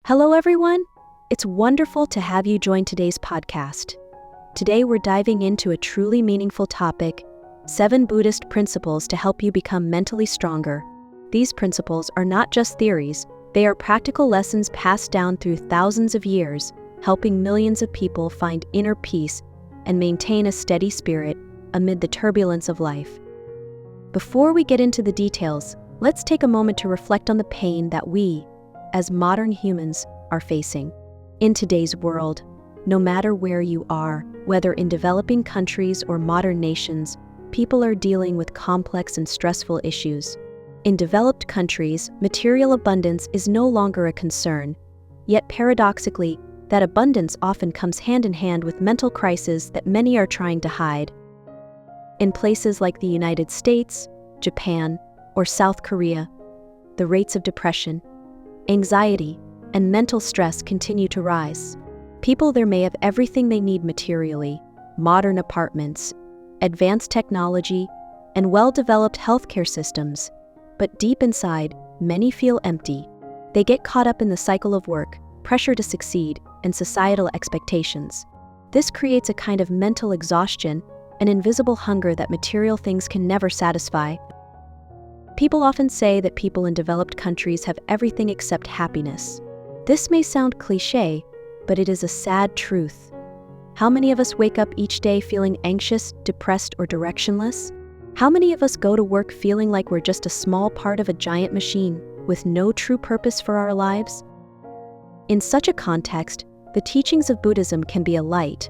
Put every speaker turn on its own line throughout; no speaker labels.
Hello, everyone. It's wonderful to have you join today's podcast. Today, we're diving into a truly meaningful topic: 7 Buddhist principles to help you become mentally stronger. These principles are not just theories, they are practical lessons passed down through thousands of years, helping millions of people find inner peace and maintain a steady spirit amid the turbulence of life. Before we get into the details, let's take a moment to reflect on the pain that we, as modern humans, are facing. In today's world, no matter where you are, whether in developing countries or modern nations, people are dealing with complex and stressful issues. In developed countries, material abundance is no longer a concern, yet paradoxically, that abundance often comes hand in hand with mental crises that many are trying to hide. In places like the United States, Japan, or South Korea, the rates of depression, anxiety, and mental stress continue to rise. People there may have everything they need materially: modern apartments, advanced technology, and well-developed healthcare systems. But deep inside, many feel empty. They get caught up in the cycle of work, pressure to succeed, and societal expectations. This creates a kind of mental exhaustion, an invisible hunger that material things can never satisfy. People often say that people in developed countries have everything except happiness. This may sound cliché, but it is a sad truth. How many of us wake up each day feeling anxious, depressed, or directionless? How many of us go to work feeling like we're just a small part of a giant machine, with no true purpose for our lives? In such a context, the teachings of Buddhism can be a light,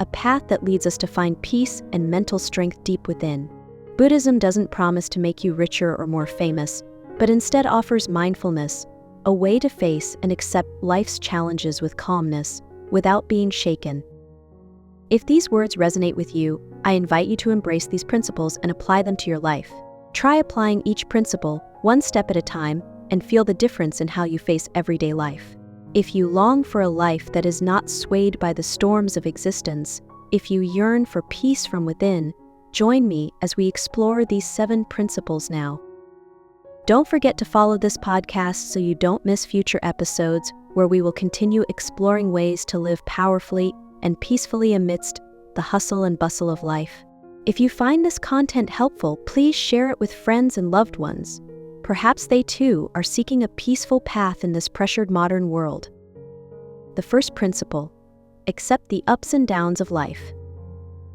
a path that leads us to find peace and mental strength deep within. Buddhism doesn't promise to make you richer or more famous, but instead offers mindfulness, a way to face and accept life's challenges with calmness, without being shaken. If these words resonate with you, I invite you to embrace these principles and apply them to your life. Try applying each principle, one step at a time, and feel the difference in how you face everyday life. If you long for a life that is not swayed by the storms of existence, if you yearn for peace from within, join me as we explore these 7 principles now. Don't forget to follow this podcast so you don't miss future episodes, where we will continue exploring ways to live powerfully and peacefully amidst the hustle and bustle of life. If you find this content helpful, please share it with friends and loved ones. Perhaps they too are seeking a peaceful path in this pressured modern world. The first principle: accept the ups and downs of life.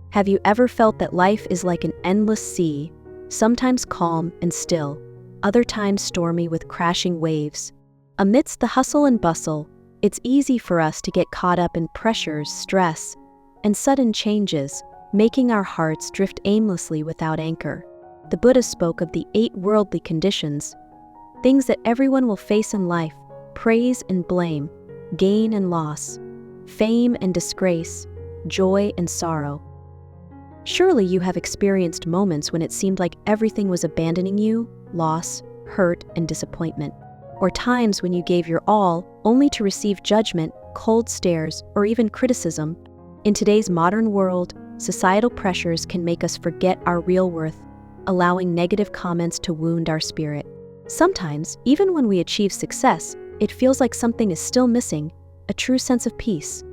Have you ever felt that life is like an endless sea, sometimes calm and still, other times stormy with crashing waves? Amidst the hustle and bustle, it's easy for us to get caught up in pressures, stress, and sudden changes, making our hearts drift aimlessly without anchor. The Buddha spoke of the 8 worldly conditions, things that everyone will face in life: praise and blame, gain and loss, fame and disgrace, joy and sorrow. Surely you have experienced moments when it seemed like everything was abandoning you: loss, hurt, and disappointment. Or times when you gave your all, only to receive judgment, cold stares, or even criticism. In today's modern world, societal pressures can make us forget our real worth, allowing negative comments to wound our spirit. Sometimes, even when we achieve success, it feels like something is still missing: a true sense of peace.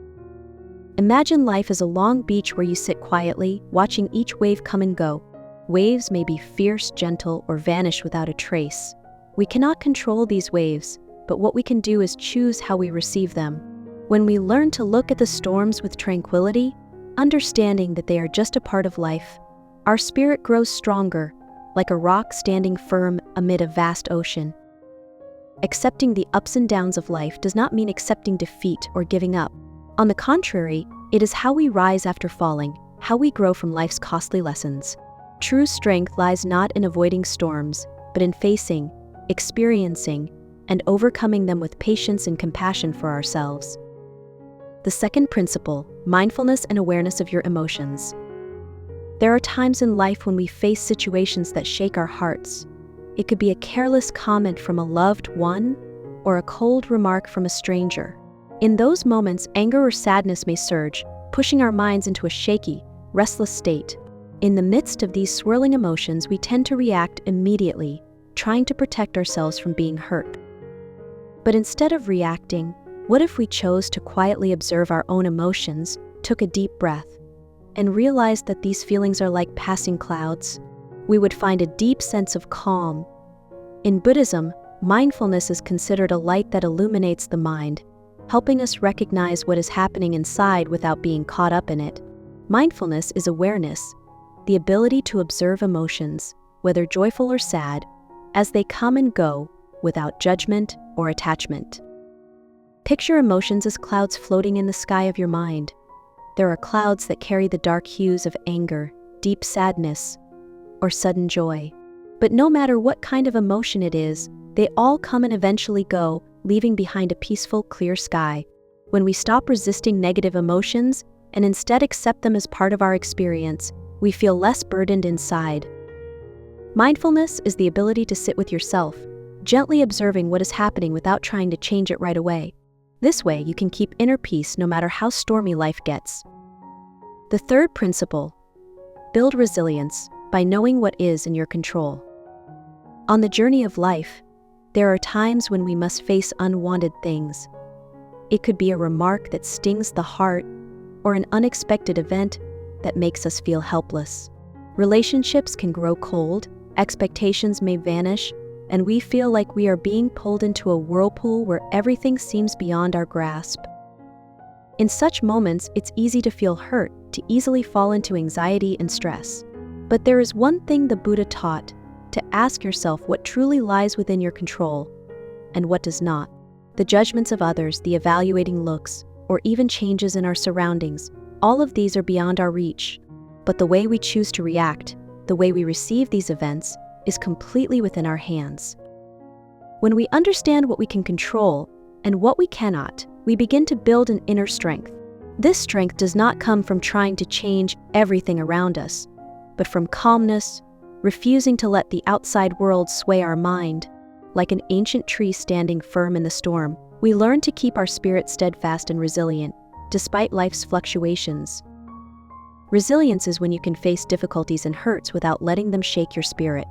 Imagine life as a long beach where you sit quietly, watching each wave come and go. Waves may be fierce, gentle, or vanish without a trace. We cannot control these waves, but what we can do is choose how we receive them. When we learn to look at the storms with tranquility, understanding that they are just a part of life, our spirit grows stronger, like a rock standing firm amid a vast ocean. Accepting the ups and downs of life does not mean accepting defeat or giving up. On the contrary, it is how we rise after falling, how we grow from life's costly lessons. True strength lies not in avoiding storms, but in facing, experiencing, and overcoming them with patience and compassion for ourselves. The second principle: mindfulness and awareness of your emotions. There are times in life when we face situations that shake our hearts. It could be a careless comment from a loved one, or a cold remark from a stranger. In those moments, anger or sadness may surge, pushing our minds into a shaky, restless state. In the midst of these swirling emotions, we tend to react immediately, trying to protect ourselves from being hurt. But instead of reacting, What if we chose to quietly observe our own emotions, took a deep breath, and realized that these feelings are like passing clouds? We would find a deep sense of calm. In Buddhism, mindfulness is considered a light that illuminates the mind, helping us recognize what is happening inside without being caught up in it. Mindfulness is awareness, the ability to observe emotions, whether joyful or sad, as they come and go without judgment or attachment. Picture emotions as clouds floating in the sky of your mind. There are clouds that carry the dark hues of anger, deep sadness, or sudden joy. But no matter what kind of emotion it is, they all come and eventually go, leaving behind a peaceful, clear sky. When we stop resisting negative emotions and instead accept them as part of our experience, we feel less burdened inside. Mindfulness is the ability to sit with yourself, gently observing what is happening without trying to change it right away. This way, you can keep inner peace no matter how stormy life gets. The third principle: build resilience by knowing what is in your control. On the journey of life, there are times when we must face unwanted things. It could be a remark that stings the heart, or an unexpected event that makes us feel helpless. Relationships can grow cold, expectations may vanish, and we feel like we are being pulled into a whirlpool where everything seems beyond our grasp. In such moments, it's easy to feel hurt, to easily fall into anxiety and stress. But there is one thing the Buddha taught: to ask yourself what truly lies within your control and what does not. The judgments of others, the evaluating looks, or even changes in our surroundings, all of these are beyond our reach. But the way we choose to react, the way we receive these events, is completely within our hands. When we understand what we can control and what we cannot, we begin to build an inner strength. This strength does not come from trying to change everything around us, but from calmness, refusing to let the outside world sway our mind. Like an ancient tree standing firm in the storm, we learn to keep our spirit steadfast and resilient, despite life's fluctuations. Resilience is when you can face difficulties and hurts without letting them shake your spirit.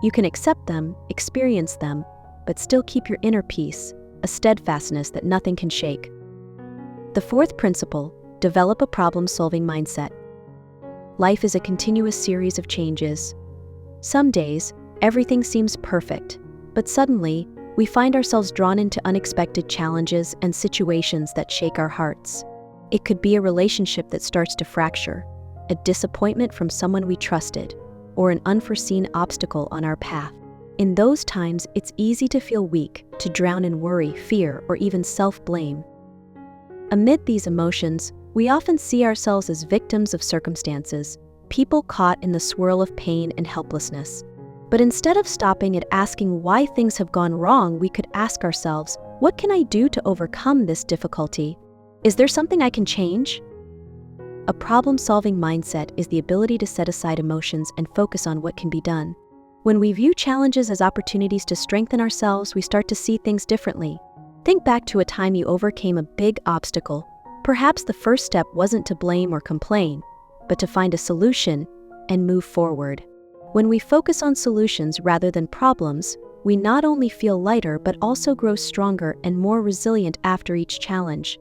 You can accept them, experience them, but still keep your inner peace, a steadfastness that nothing can shake. The fourth principle: develop a problem-solving mindset. Life is a continuous series of changes. Some days, everything seems perfect, but suddenly, we find ourselves drawn into unexpected challenges and situations that shake our hearts. It could be a relationship that starts to fracture, a disappointment from someone we trusted, or an unforeseen obstacle on our path. In those times, it's easy to feel weak, to drown in worry, fear, or even self-blame. Amid these emotions, we often see ourselves as victims of circumstances, people caught in the swirl of pain and helplessness. But instead of stopping at asking why things have gone wrong, we could ask ourselves, what can I do to overcome this difficulty? Is there something I can change? A problem-solving mindset is the ability to set aside emotions and focus on what can be done. When we view challenges as opportunities to strengthen ourselves, we start to see things differently. Think back to a time you overcame a big obstacle. Perhaps the first step wasn't to blame or complain, but to find a solution and move forward. When we focus on solutions rather than problems, we not only feel lighter but also grow stronger and more resilient after each challenge.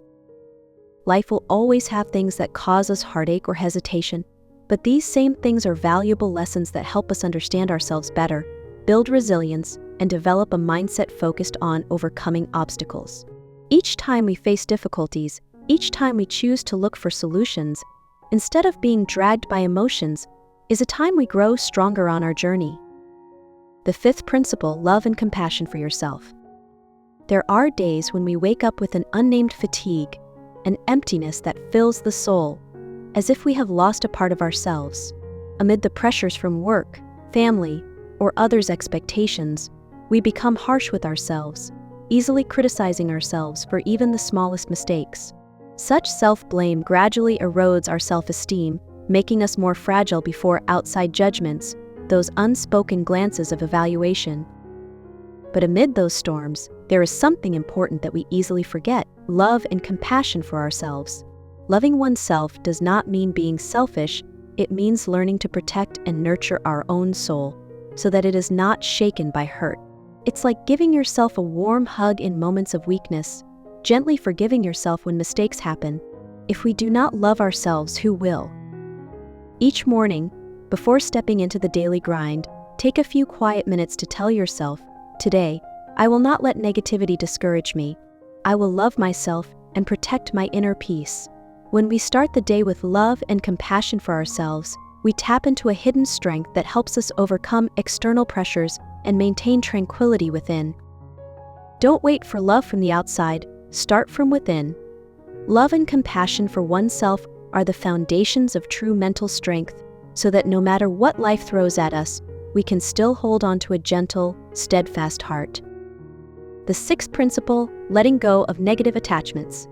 Life will always have things that cause us heartache or hesitation, but these same things are valuable lessons that help us understand ourselves better, build resilience, and develop a mindset focused on overcoming obstacles. Each time we face difficulties, each time we choose to look for solutions, instead of being dragged by emotions, is a time we grow stronger on our journey. The fifth principle: love and compassion for yourself. There are days when we wake up with an unnamed fatigue, an emptiness that fills the soul, as if we have lost a part of ourselves. Amid the pressures from work, family, or others' expectations, we become harsh with ourselves, easily criticizing ourselves for even the smallest mistakes. Such self-blame gradually erodes our self-esteem, making us more fragile before outside judgments, those unspoken glances of evaluation. But amid those storms, there is something important that we easily forget: love and compassion for ourselves. Loving oneself does not mean being selfish, it means learning to protect and nurture our own soul, so that it is not shaken by hurt. It's like giving yourself a warm hug in moments of weakness, gently forgiving yourself when mistakes happen. If we do not love ourselves, who will? Each morning, before stepping into the daily grind, take a few quiet minutes to tell yourself, today, I will not let negativity discourage me. I will love myself and protect my inner peace. When we start the day with love and compassion for ourselves, we tap into a hidden strength that helps us overcome external pressures and maintain tranquility within. Don't wait for love from the outside, start from within. Love and compassion for oneself are the foundations of true mental strength, so that no matter what life throws at us, we can still hold on to a gentle, steadfast heart. The sixth principle, letting go of negative attachments.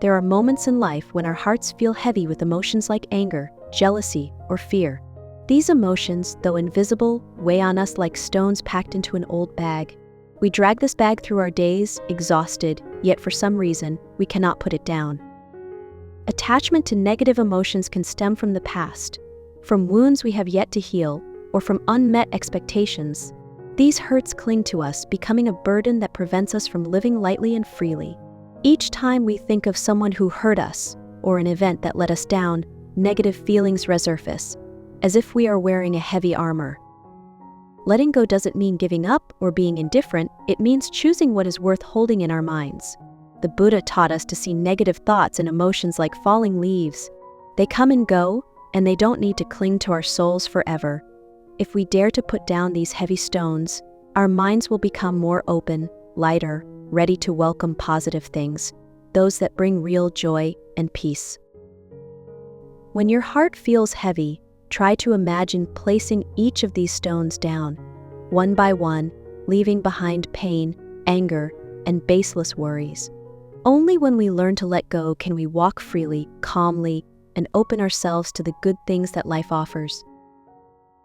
There are moments in life when our hearts feel heavy with emotions like anger, jealousy, or fear. These emotions, though invisible, weigh on us like stones packed into an old bag. We drag this bag through our days, exhausted, yet for some reason, we cannot put it down. Attachment to negative emotions can stem from the past, from wounds we have yet to heal, or from unmet expectations. These hurts cling to us, becoming a burden that prevents us from living lightly and freely. Each time we think of someone who hurt us, or an event that let us down, negative feelings resurface, as if we are wearing a heavy armor. Letting go doesn't mean giving up or being indifferent, it means choosing what is worth holding in our minds. The Buddha taught us to see negative thoughts and emotions like falling leaves. They come and go, and they don't need to cling to our souls forever. If we dare to put down these heavy stones, our minds will become more open, lighter, ready to welcome positive things, those that bring real joy and peace. When your heart feels heavy, try to imagine placing each of these stones down, one by one, leaving behind pain, anger, and baseless worries. Only when we learn to let go can we walk freely, calmly, and open ourselves to the good things that life offers.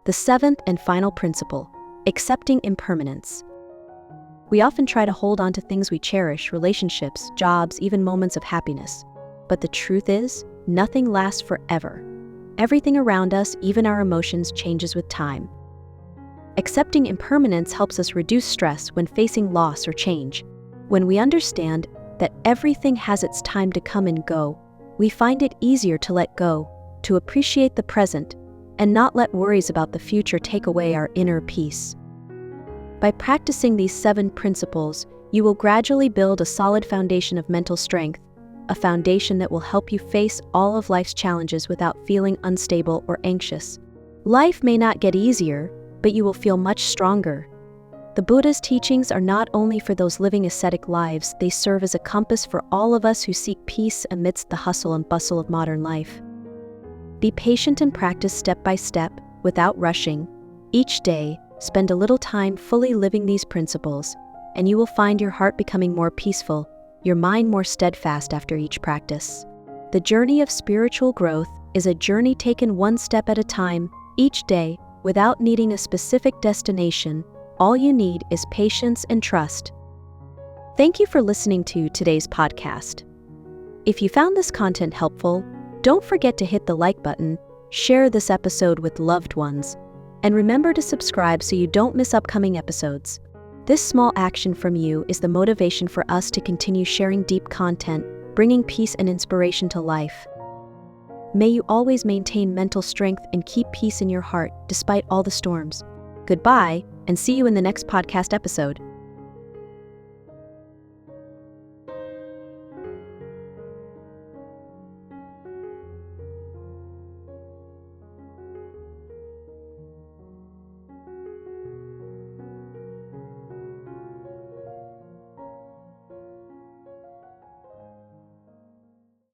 The seventh and final principle, accepting impermanence. We often try to hold on to things we cherish, relationships, jobs, even moments of happiness. But the truth is, nothing lasts forever. Everything around us, even our emotions, changes with time. Accepting impermanence helps us reduce stress when facing loss or change. When we understand that everything has its time to come and go, we find it easier to let go, to appreciate the present, and not let worries about the future take away our inner peace. By practicing these 7 principles, you will gradually build a solid foundation of mental strength, a foundation that will help you face all of life's challenges without feeling unstable or anxious. Life may not get easier, but you will feel much stronger. The Buddha's teachings are not only for those living ascetic lives, they serve as a compass for all of us who seek peace amidst the hustle and bustle of modern life. Be patient and practice step by step, without rushing. Each day, spend a little time fully living these principles, and you will find your heart becoming more peaceful, your mind more steadfast after each practice. The journey of spiritual growth is a journey taken one step at a time, each day, without needing a specific destination. All you need is patience and trust. Thank you for listening to today's podcast. If you found this content helpful, don't forget to hit the like button, share this episode with loved ones, and remember to subscribe so you don't miss upcoming episodes. This small action from you is the motivation for us to continue sharing deep content, bringing peace and inspiration to life. May you always maintain mental strength and keep peace in your heart despite all the storms. Goodbye, and see you in the next podcast episode.